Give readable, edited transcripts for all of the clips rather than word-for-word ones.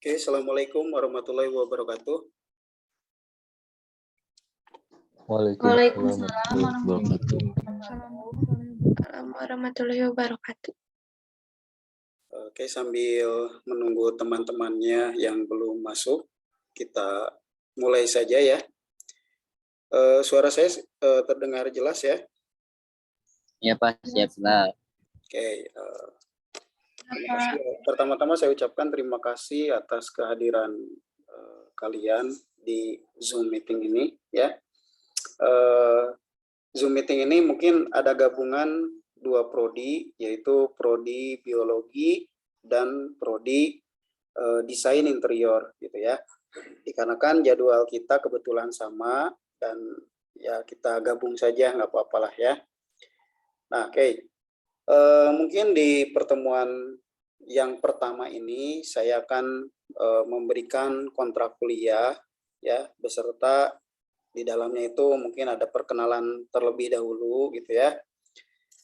Oke, Assalamualaikum warahmatullahi wabarakatuh. Waalaikumsalam warahmatullahi wabarakatuh. Oke, sambil menunggu teman-temannya yang belum masuk, kita mulai saja ya. Suara saya terdengar jelas ya? Ya Pak, siap Pak. Oke, pertama-tama saya ucapkan terima kasih atas kehadiran kalian di Zoom meeting ini ya. Zoom meeting ini mungkin ada gabungan dua prodi, yaitu prodi biologi dan prodi desain interior gitu ya. Dikarenakan jadwal kita kebetulan sama dan ya kita gabung saja, nggak apa-apalah ya. Nah, oke. Mungkin di pertemuan yang pertama ini saya akan memberikan kontrak kuliah ya, beserta di dalamnya itu mungkin ada perkenalan terlebih dahulu gitu ya.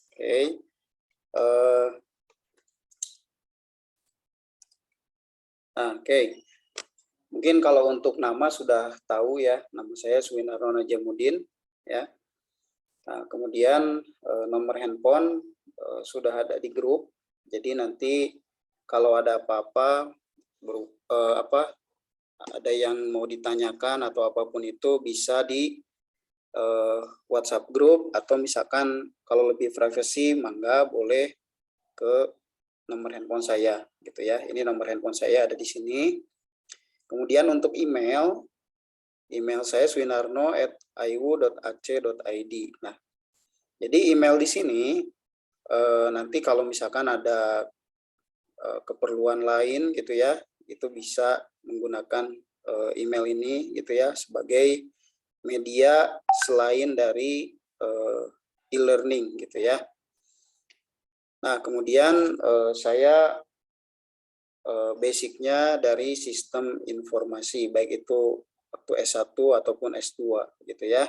Oke. Oke. Mungkin kalau untuk nama sudah tahu ya, nama saya Suwinarno Najamuddin ya. Nah, kemudian nomor handphone sudah ada di grup. Jadi nanti kalau ada apa-apa ada yang mau ditanyakan atau apapun itu bisa di WhatsApp grup, atau misalkan kalau lebih privasi mangga boleh ke nomor handphone saya gitu ya. Ini nomor handphone saya ada di sini. Kemudian untuk email saya swinarno@aiwu.ac.id. Nah, jadi email di sini nanti kalau misalkan ada keperluan lain gitu ya, itu bisa menggunakan email ini gitu ya sebagai media selain dari e-learning gitu ya. Nah, kemudian saya basicnya dari sistem informasi, baik itu waktu S1 ataupun S2 gitu ya.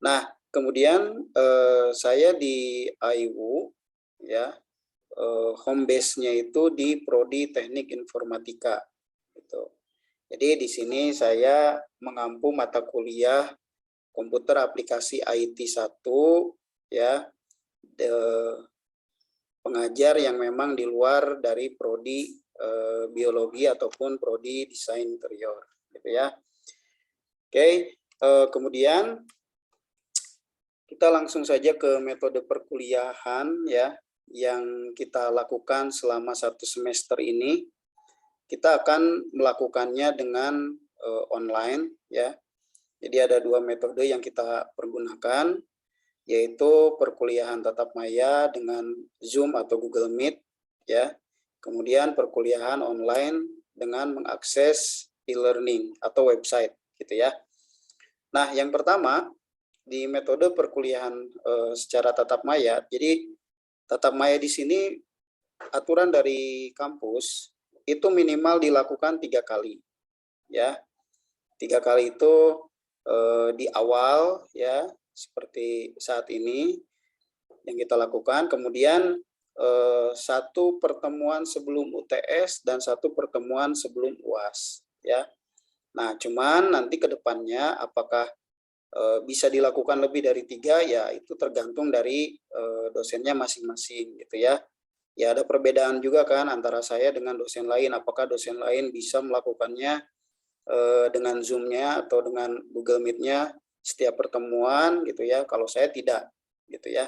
Nah, kemudian saya di AIWU ya, home base-nya itu di Prodi Teknik Informatika gitu. Jadi di sini saya mengampu mata kuliah komputer aplikasi IT 1 ya, pengajar yang memang di luar dari prodi biologi ataupun prodi desain interior gitu ya. Oke, kemudian kita langsung saja ke metode perkuliahan ya yang kita lakukan selama 1 semester ini. Kita akan melakukannya dengan online ya. Jadi ada 2 metode yang kita pergunakan, yaitu perkuliahan tatap maya dengan Zoom atau Google Meet ya. Kemudian perkuliahan online dengan mengakses e-learning atau website gitu ya. Nah, yang pertama di metode perkuliahan secara tatap maya. Jadi tatap maya di sini aturan dari kampus itu minimal dilakukan 3 kali ya. 3 kali itu di awal ya, seperti saat ini yang kita lakukan. Kemudian 1 pertemuan sebelum UTS dan 1 pertemuan sebelum UAS ya. Nah, cuman nanti ke depannya apakah bisa dilakukan lebih dari 3 ya, itu tergantung dari dosennya masing-masing gitu ya. Ya ada perbedaan juga kan antara saya dengan dosen lain, apakah dosen lain bisa melakukannya dengan Zoom-nya atau dengan Google Meet-nya setiap pertemuan gitu ya. Kalau saya tidak gitu ya.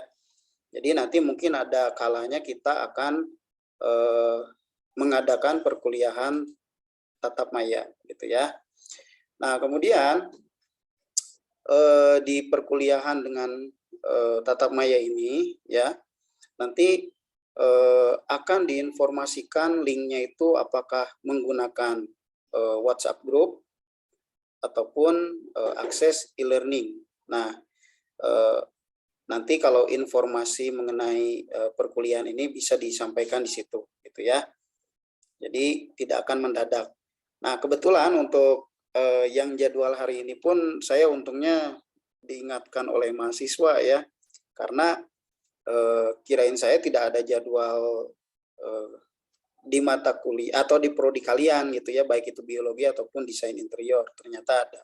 Jadi nanti mungkin ada kalanya kita akan mengadakan perkuliahan tatap maya gitu ya. Nah, kemudian di perkuliahan dengan tatap maya ini ya, nanti akan diinformasikan linknya itu apakah menggunakan WhatsApp group ataupun akses e-learning. Nah, nanti kalau informasi mengenai perkuliahan ini bisa disampaikan di situ gitu ya. Jadi tidak akan mendadak. Nah, kebetulan untuk yang jadwal hari ini pun saya untungnya diingatkan oleh mahasiswa ya, karena kirain saya tidak ada jadwal di mata kuliah atau di prodi kalian gitu ya, baik itu biologi ataupun desain interior. Ternyata ada.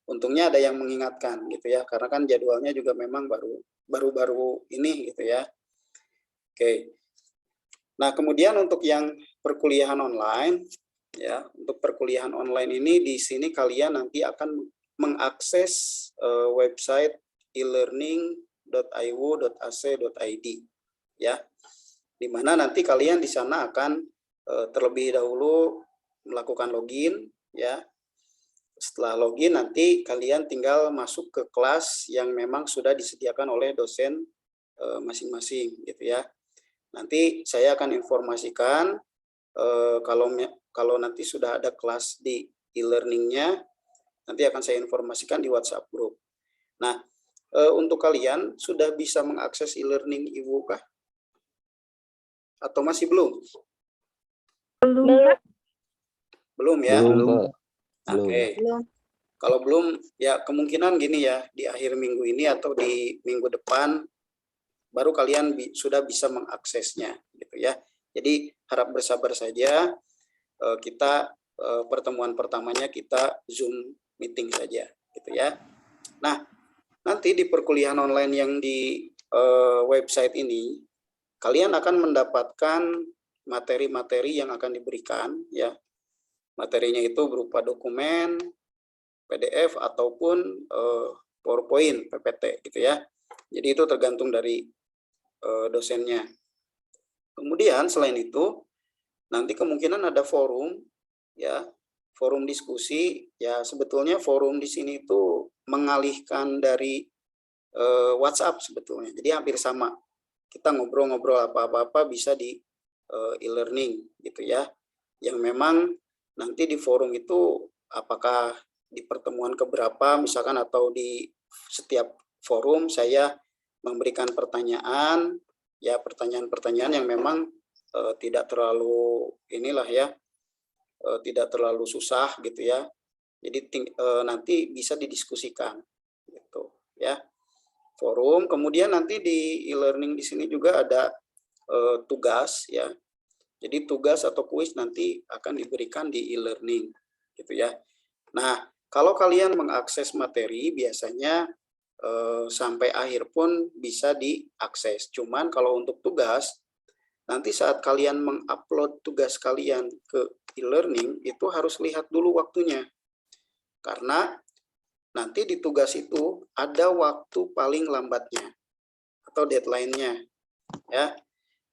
Untungnya ada yang mengingatkan gitu ya, karena kan jadwalnya juga memang baru-baru ini gitu ya. Oke. Nah, kemudian untuk yang perkuliahan online ya, untuk perkuliahan online ini di sini kalian nanti akan mengakses website elearning.iwo.ac.id ya. Di mana nanti kalian di sana akan terlebih dahulu melakukan login ya. Setelah login nanti kalian tinggal masuk ke kelas yang memang sudah disediakan oleh dosen masing-masing gitu ya. Nanti saya akan informasikan kalau nanti sudah ada kelas di e-learningnya, nanti akan saya informasikan di WhatsApp group. Nah, untuk kalian sudah bisa mengakses e-learning Ibu kah? Atau masih belum? Belum ya? Belum. Oke. Kalau belum, ya kemungkinan gini ya, di akhir minggu ini atau di minggu depan, baru kalian sudah bisa mengaksesnya, gitu ya. Jadi harap bersabar saja, kita pertemuan pertamanya kita Zoom meeting saja, gitu ya. Nah, nanti di perkuliahan online yang di website ini, kalian akan mendapatkan materi-materi yang akan diberikan ya. Materinya itu berupa dokumen, PDF ataupun PowerPoint, PPT gitu ya. Jadi itu tergantung dari dosennya. Kemudian selain itu nanti kemungkinan ada forum ya, forum diskusi ya. Sebetulnya forum di sini itu mengalihkan dari WhatsApp sebetulnya. Jadi hampir sama. Kita ngobrol-ngobrol apa-apa bisa di e-learning gitu ya. Yang memang nanti di forum itu apakah di pertemuan keberapa misalkan atau di setiap forum saya memberikan pertanyaan ya, pertanyaan-pertanyaan yang memang tidak terlalu inilah ya, tidak terlalu susah gitu ya. Jadi nanti bisa didiskusikan gitu ya. Forum, kemudian nanti di e-learning di sini juga ada tugas ya. Jadi tugas atau kuis nanti akan diberikan di e-learning gitu ya. Nah, kalau kalian mengakses materi biasanya sampai akhir pun bisa diakses. Cuman kalau untuk tugas, nanti saat kalian mengupload tugas kalian ke e-learning itu harus lihat dulu waktunya. Karena nanti di tugas itu ada waktu paling lambatnya atau deadline-nya ya.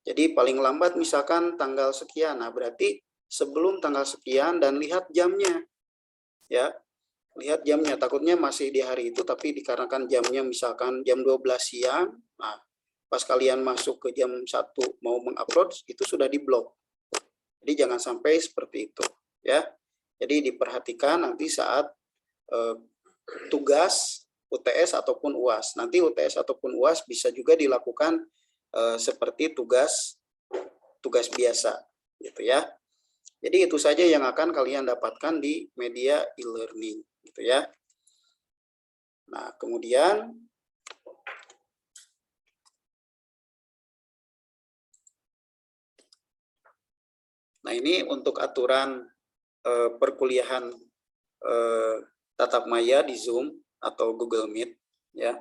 Jadi paling lambat misalkan tanggal sekian. Nah, berarti sebelum tanggal sekian dan lihat jamnya. Ya. Lihat jamnya, takutnya masih di hari itu tapi dikarenakan jamnya misalkan jam 12 siang. Nah, pas kalian masuk ke jam 1 mau mengupload itu sudah diblok. Jadi jangan sampai seperti itu, ya. Jadi diperhatikan nanti saat tugas UTS ataupun UAS. Nanti UTS ataupun UAS bisa juga dilakukan seperti tugas biasa gitu ya. Jadi itu saja yang akan kalian dapatkan di media e-learning gitu ya. Nah, kemudian ini untuk aturan perkuliahan tatap maya di Zoom atau Google Meet ya.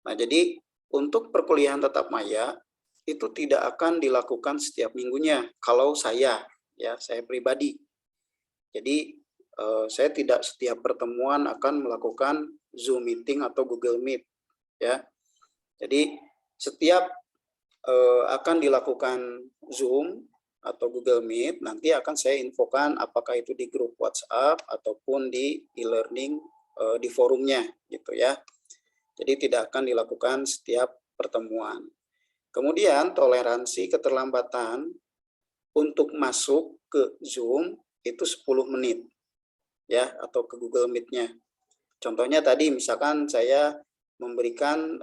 Nah, jadi untuk perkuliahan tatap maya itu tidak akan dilakukan setiap minggunya kalau saya pribadi. Jadi saya tidak setiap pertemuan akan melakukan Zoom meeting atau Google Meet ya. Jadi setiap akan dilakukan Zoom atau Google Meet, nanti akan saya infokan apakah itu di grup WhatsApp ataupun di e-learning di forumnya gitu ya. Jadi tidak akan dilakukan setiap pertemuan. Kemudian toleransi keterlambatan untuk masuk ke Zoom itu 10 menit ya, atau ke Google Meet-nya. Contohnya tadi misalkan saya memberikan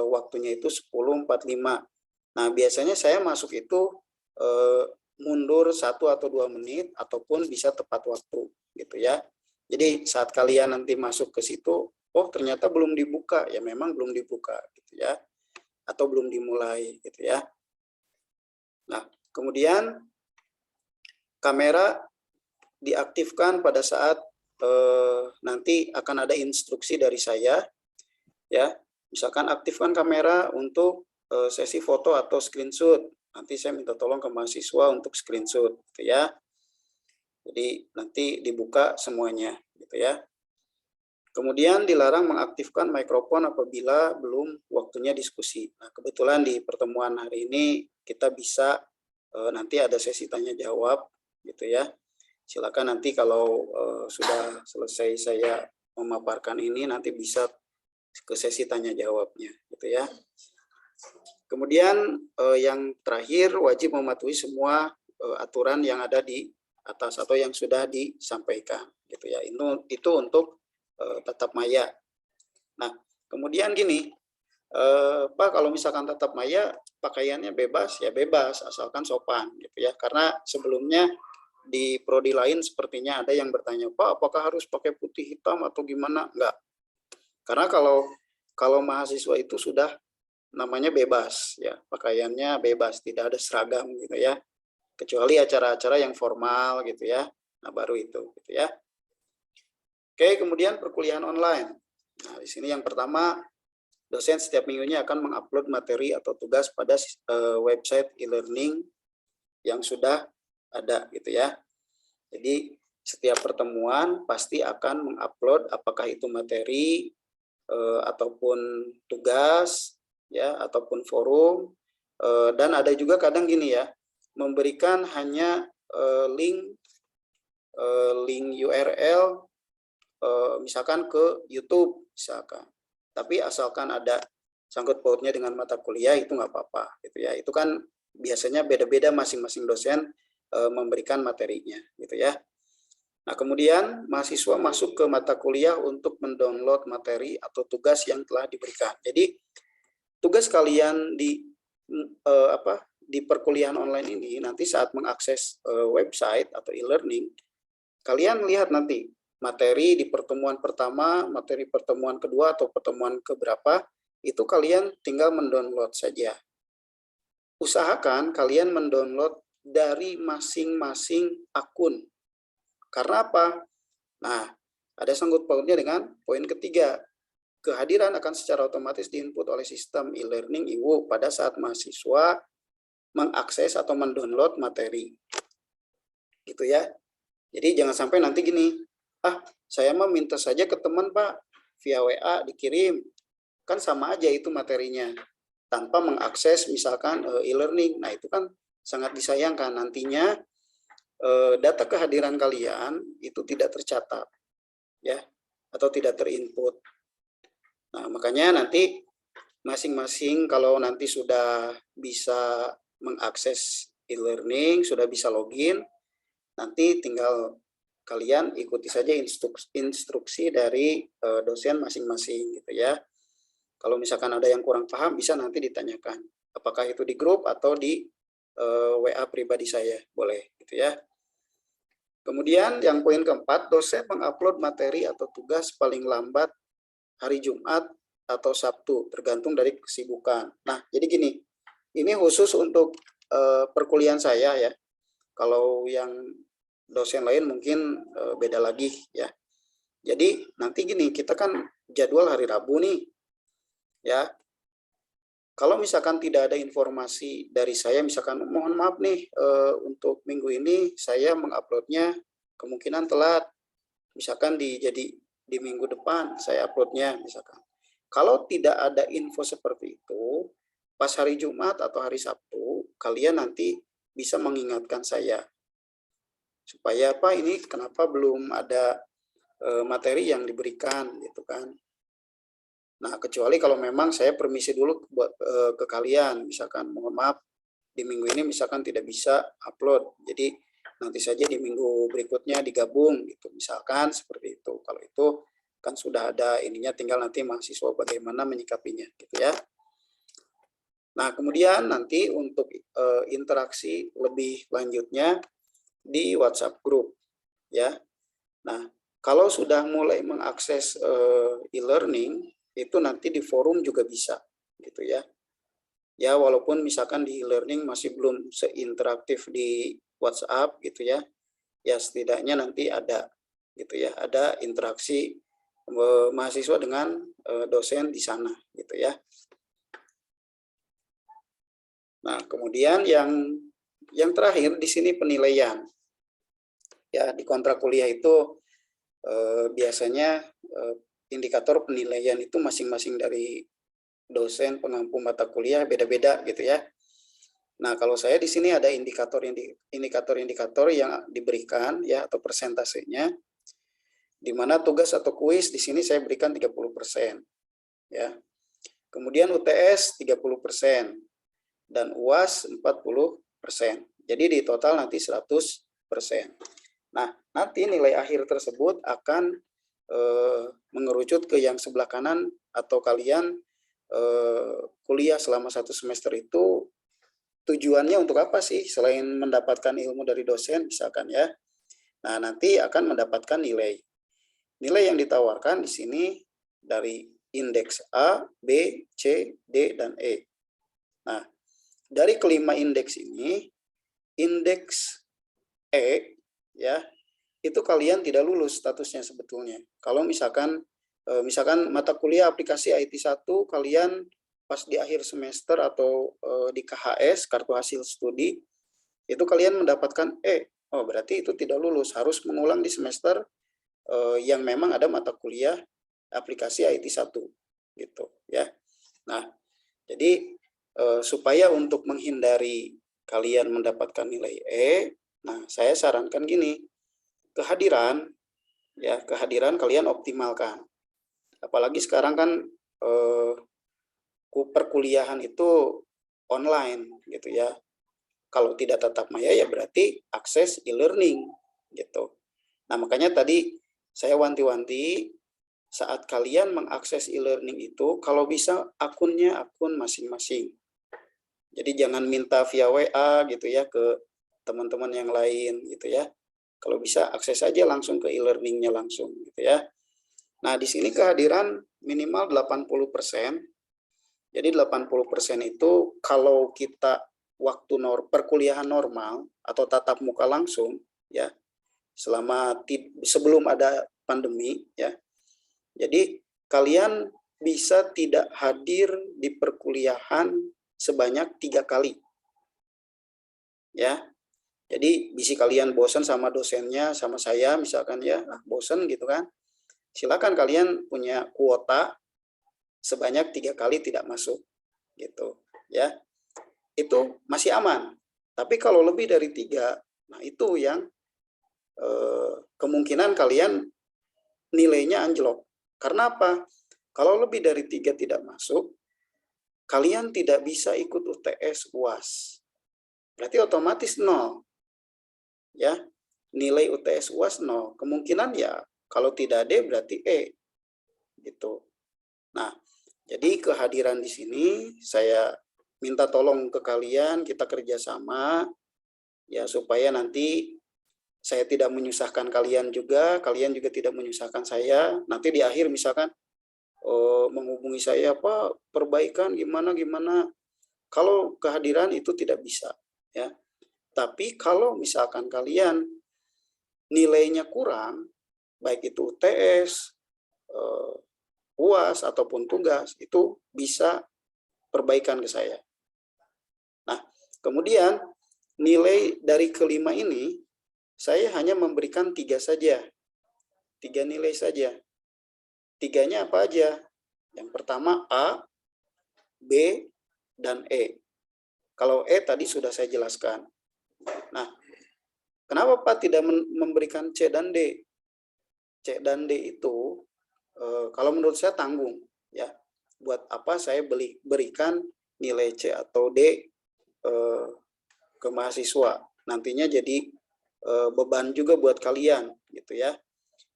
waktunya itu 10.45. Nah, biasanya saya masuk itu mundur 1 atau 2 menit ataupun bisa tepat waktu gitu ya. Jadi saat kalian nanti masuk ke situ, oh ternyata belum dibuka, ya memang belum dibuka gitu ya. Atau belum dimulai gitu ya. Nah, kemudian kamera diaktifkan pada saat nanti akan ada instruksi dari saya, ya. Misalkan aktifkan kamera untuk sesi foto atau screenshot. Nanti saya minta tolong ke mahasiswa untuk screenshot, gitu ya. Jadi nanti dibuka semuanya, gitu ya. Kemudian dilarang mengaktifkan mikrofon apabila belum waktunya diskusi. Nah, kebetulan di pertemuan hari ini kita bisa nanti ada sesi tanya jawab, gitu ya. Silakan nanti kalau sudah selesai saya memaparkan ini, nanti bisa ke sesi tanya jawabnya, gitu ya. Kemudian yang terakhir, wajib mematuhi semua aturan yang ada di atas atau yang sudah disampaikan, gitu ya. Itu untuk tatap maya. Nah, kemudian gini, Pak, kalau misalkan tatap maya pakaiannya bebas, ya bebas asalkan sopan, gitu ya. Karena sebelumnya di prodi lain sepertinya ada yang bertanya, Pak, apakah harus pakai putih hitam atau gimana? Enggak. Karena kalau mahasiswa itu sudah namanya bebas, ya pakaiannya bebas, tidak ada seragam, gitu ya. Kecuali acara-acara yang formal, gitu ya. Nah, baru itu, gitu ya. Oke, kemudian perkuliahan online. Nah, di sini yang pertama, dosen setiap minggunya akan mengupload materi atau tugas pada website e-learning yang sudah ada, gitu ya. Jadi setiap pertemuan pasti akan mengupload apakah itu materi ataupun tugas, ya, ataupun forum, dan ada juga kadang gini ya, memberikan hanya link URL misalkan ke YouTube misalkan, tapi asalkan ada sangkut pautnya dengan mata kuliah itu nggak apa-apa, gitu ya. Itu kan biasanya beda-beda masing-masing dosen memberikan materinya, gitu ya. Nah, kemudian mahasiswa masuk ke mata kuliah untuk mendownload materi atau tugas yang telah diberikan. Jadi tugas kalian di perkuliahan online ini nanti saat mengakses website atau e-learning, kalian lihat nanti materi di pertemuan pertama, materi pertemuan kedua, atau pertemuan keberapa, itu kalian tinggal mendownload saja. Usahakan kalian mendownload dari masing-masing akun. Karena apa? Nah, ada sangkut pautnya dengan poin ketiga. Kehadiran akan secara otomatis diinput oleh sistem e-learning IWU pada saat mahasiswa mengakses atau mendownload materi. Gitu ya. Jadi jangan sampai nanti gini, saya mah minta saja ke teman Pak, via WA dikirim, kan sama aja itu materinya, tanpa mengakses misalkan e-learning. Nah, itu kan sangat disayangkan, nantinya data kehadiran kalian itu tidak tercatat, ya, atau tidak terinput. Nah, makanya nanti masing-masing kalau nanti sudah bisa mengakses e-learning, sudah bisa login, nanti tinggal kalian ikuti saja instruksi dari dosen masing-masing, gitu ya. Kalau misalkan ada yang kurang paham, bisa nanti ditanyakan. Apakah itu di grup atau di WA pribadi saya, boleh, gitu ya. Kemudian yang poin keempat, dosen mengupload materi atau tugas paling lambat hari Jumat atau Sabtu, tergantung dari kesibukan. Nah, jadi gini, ini khusus untuk perkuliahan saya ya. Kalau yang dosen lain mungkin beda lagi ya. Jadi nanti gini, kita kan jadwal hari Rabu nih, ya. Kalau misalkan tidak ada informasi dari saya, misalkan mohon maaf nih untuk minggu ini saya menguploadnya kemungkinan telat, misalkan jadi di minggu depan saya uploadnya misalkan. Kalau tidak ada info seperti itu, pas hari Jumat atau hari Sabtu, kalian nanti bisa mengingatkan saya. Supaya apa ini kenapa belum ada materi yang diberikan gitu kan. Nah, kecuali kalau memang saya permisi dulu buat ke kalian, misalkan mohon maaf di minggu ini misalkan tidak bisa upload. Jadi nanti saja di minggu berikutnya digabung gitu. Misalkan seperti itu. Kalau itu kan sudah ada ininya, tinggal nanti mahasiswa bagaimana menyikapinya gitu ya. Nah, kemudian nanti untuk interaksi lebih lanjutnya di WhatsApp group ya. Nah, kalau sudah mulai mengakses e-learning itu nanti di forum juga bisa gitu ya. Ya, walaupun misalkan di e-learning masih belum seinteraktif di WhatsApp gitu ya. Ya setidaknya nanti ada gitu ya, ada interaksi mahasiswa dengan dosen di sana gitu ya. Nah, kemudian yang terakhir di sini penilaian. Ya, di kontrak kuliah itu biasanya indikator penilaian itu masing-masing dari dosen pengampu mata kuliah beda-beda gitu ya. Nah, kalau saya di sini ada indikator-indikator yang diberikan ya atau persentasenya, di mana tugas atau kuis di sini saya berikan 30%. Ya. Kemudian UTS 30% dan UAS 40%. Jadi di total nanti 100%. Nah, nanti nilai akhir tersebut akan mengerucut ke yang sebelah kanan atau kalian kuliah selama 1 semester itu tujuannya untuk apa sih selain mendapatkan ilmu dari dosen misalkan ya. Nah, nanti akan mendapatkan nilai. Nilai yang ditawarkan di sini dari indeks A, B, C, D, dan E. Nah, dari kelima indeks ini, indeks E ya, itu kalian tidak lulus statusnya sebetulnya. Kalau misalkan mata kuliah aplikasi IT 1 kalian pas di akhir semester atau di KHS kartu hasil studi itu kalian mendapatkan E, oh berarti itu tidak lulus, harus mengulang di semester yang memang ada mata kuliah aplikasi IT 1 gitu ya. Nah, jadi supaya untuk menghindari kalian mendapatkan nilai E, nah saya sarankan gini, kehadiran kalian optimalkan. Apalagi sekarang kan perkuliahan itu online gitu ya. Kalau tidak tatap maya ya berarti akses e-learning gitu. Nah, makanya tadi saya wanti-wanti saat kalian mengakses e-learning itu kalau bisa akunnya akun masing-masing. Jadi jangan minta via WA gitu ya ke teman-teman yang lain gitu ya. Kalau bisa akses saja langsung ke e-learningnya langsung gitu ya. Nah, di sini kehadiran minimal 80%. Jadi 80% itu kalau kita waktu perkuliahan normal atau tatap muka langsung ya, sebelum ada pandemi ya. Jadi kalian bisa tidak hadir di perkuliahan sebanyak 3 kali. Ya. Jadi bisi kalian bosan sama dosennya, sama saya misalkan ya, bosan gitu kan. Silakan kalian punya kuota sebanyak 3 kali tidak masuk gitu ya. Itu masih aman. Tapi kalau lebih dari 3, nah itu yang kemungkinan kalian nilainya anjlok. Karena apa? Kalau lebih dari 3 tidak masuk, kalian tidak bisa ikut UTS UAS. Berarti otomatis 0. Ya, nilai UTS UAS 0. Kemungkinan ya kalau tidak D berarti E. Gitu. Nah, jadi kehadiran di sini saya minta tolong ke kalian, kita kerjasama ya supaya nanti saya tidak menyusahkan kalian juga tidak menyusahkan saya. Nanti di akhir misalkan menghubungi saya apa perbaikan gimana. Kalau kehadiran itu tidak bisa ya. Tapi kalau misalkan kalian nilainya kurang, baik itu UTS, UAS ataupun tugas, itu bisa perbaikan ke saya. Nah, kemudian nilai dari kelima ini saya hanya memberikan 3 saja. 3 nilai saja. 3-nya apa aja? Yang pertama A, B, dan E. Kalau E tadi sudah saya jelaskan. Nah, kenapa Pak tidak memberikan C dan D? C dan D itu kalau menurut saya tanggung ya. Buat apa saya berikan nilai C atau D ke mahasiswa? Nantinya jadi beban juga buat kalian gitu ya.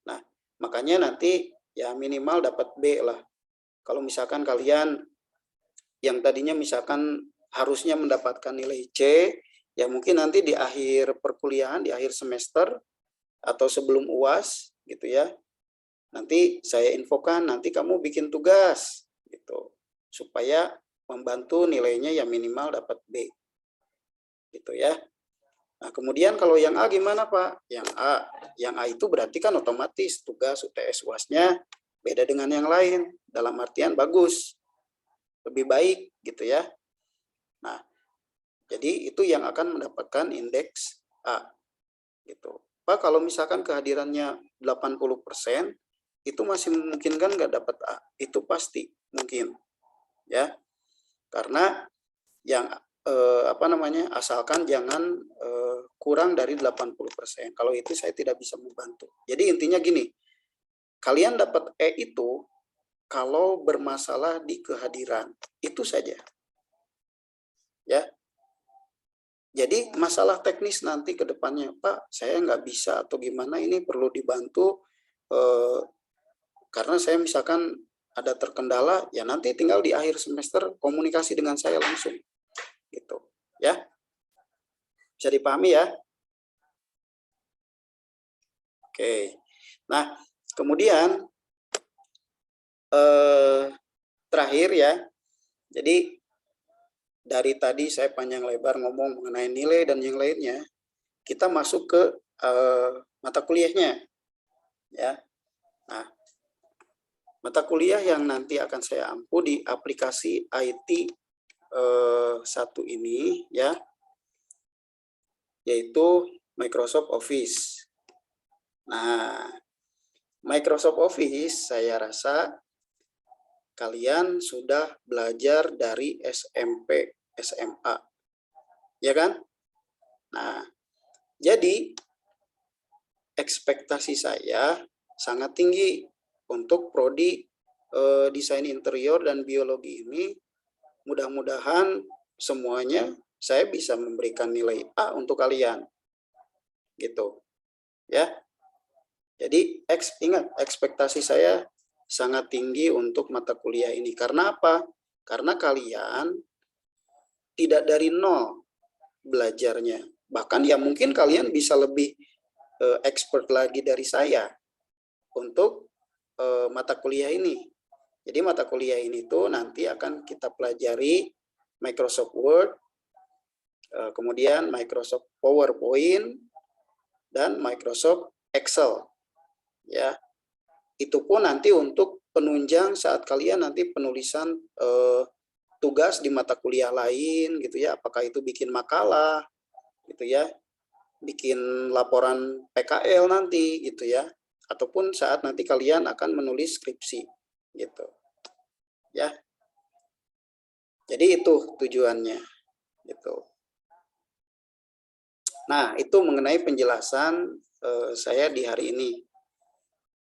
Nah, makanya nanti ya minimal dapat B lah. Kalau misalkan kalian yang tadinya misalkan harusnya mendapatkan nilai C, ya mungkin nanti di akhir perkuliahan, di akhir semester atau sebelum UAS gitu ya. Nanti saya infokan, nanti kamu bikin tugas gitu supaya membantu nilainya yang minimal dapat B. Gitu ya. Nah, kemudian kalau yang A gimana, Pak? Yang A itu berarti kan otomatis tugas UTS UAS-nya beda dengan yang lain. Dalam artian bagus, lebih baik gitu ya. Nah, jadi itu yang akan mendapatkan indeks A. Gitu. Pak, kalau misalkan kehadirannya 80%, itu masih memungkinkan nggak dapat A? Itu pasti mungkin. Ya. Karena yang asalkan jangan kurang dari 80%. Kalau itu saya tidak bisa membantu. Jadi intinya gini, kalian dapat E itu kalau bermasalah di kehadiran, itu saja. Ya. Jadi masalah teknis nanti ke depannya, Pak, saya nggak bisa atau gimana, ini perlu dibantu karena saya misalkan ada terkendala, ya nanti tinggal di akhir semester komunikasi dengan saya langsung. Gitu. Ya. Bisa dipahami ya? Oke. Nah, kemudian terakhir ya. Jadi dari tadi saya panjang lebar ngomong mengenai nilai dan yang lainnya, kita masuk ke mata kuliahnya. Ya. Nah, mata kuliah yang nanti akan saya ampu di aplikasi IT 1 ini ya, yaitu Microsoft Office. Nah, Microsoft Office saya rasa kalian sudah belajar dari SMP, SMA. Ya kan? Nah, jadi ekspektasi saya sangat tinggi untuk prodi desain interior dan biologi ini. Mudah-mudahan semuanya saya bisa memberikan nilai A untuk kalian. Gitu. Ya. Jadi ingat, ekspektasi saya sangat tinggi untuk mata kuliah ini. Karena apa? Karena kalian tidak dari nol belajarnya. Bahkan ya mungkin kalian bisa lebih expert lagi dari saya untuk mata kuliah ini. Jadi mata kuliah ini tuh nanti akan kita pelajari Microsoft Word, kemudian Microsoft PowerPoint, dan Microsoft Excel. Ya, itu pun nanti untuk penunjang saat kalian nanti penulisan tugas di mata kuliah lain gitu ya, apakah itu bikin makalah gitu ya, bikin laporan PKL nanti gitu ya, ataupun saat nanti kalian akan menulis skripsi gitu ya. Jadi itu tujuannya gitu. Nah, itu mengenai penjelasan saya di hari ini.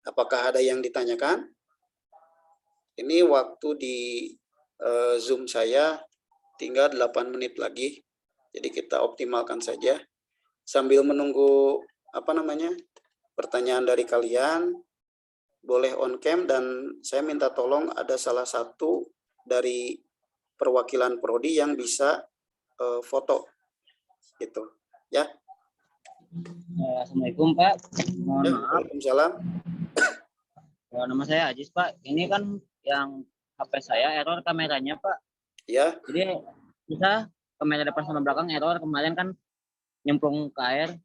Apakah ada yang ditanyakan? Ini waktu di Zoom saya tinggal 8 menit lagi. Jadi kita optimalkan saja. Sambil menunggu pertanyaan dari kalian, boleh on cam, dan saya minta tolong ada salah satu dari perwakilan prodi yang bisa foto gitu. Ya. Assalamualaikum Pak. Mohon Ya, maaf. Waalaikumsalam. Nama saya Ajis Pak. Ini kan yang HP saya error kameranya Pak. Ya. Jadi bisa kamera depan sama belakang error, kemarin kan nyemplung ke air.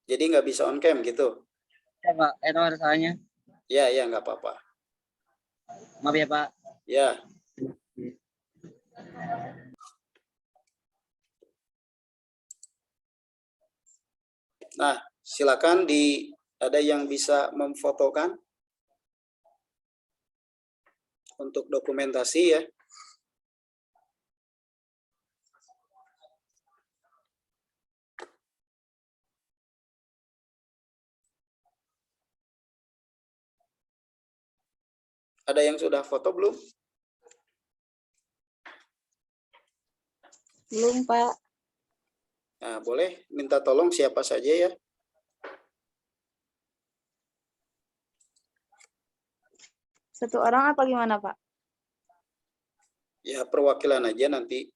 Jadi nggak bisa on cam gitu? Ya Pak, error soalnya. Ya, nggak apa-apa. Maaf ya Pak. Ya. Nah, silakan ada yang bisa memfotokan untuk dokumentasi ya. Ada yang sudah foto belum? Belum, Pak. Nah, boleh minta tolong siapa saja ya. Satu orang apa gimana, Pak? Ya, perwakilan aja nanti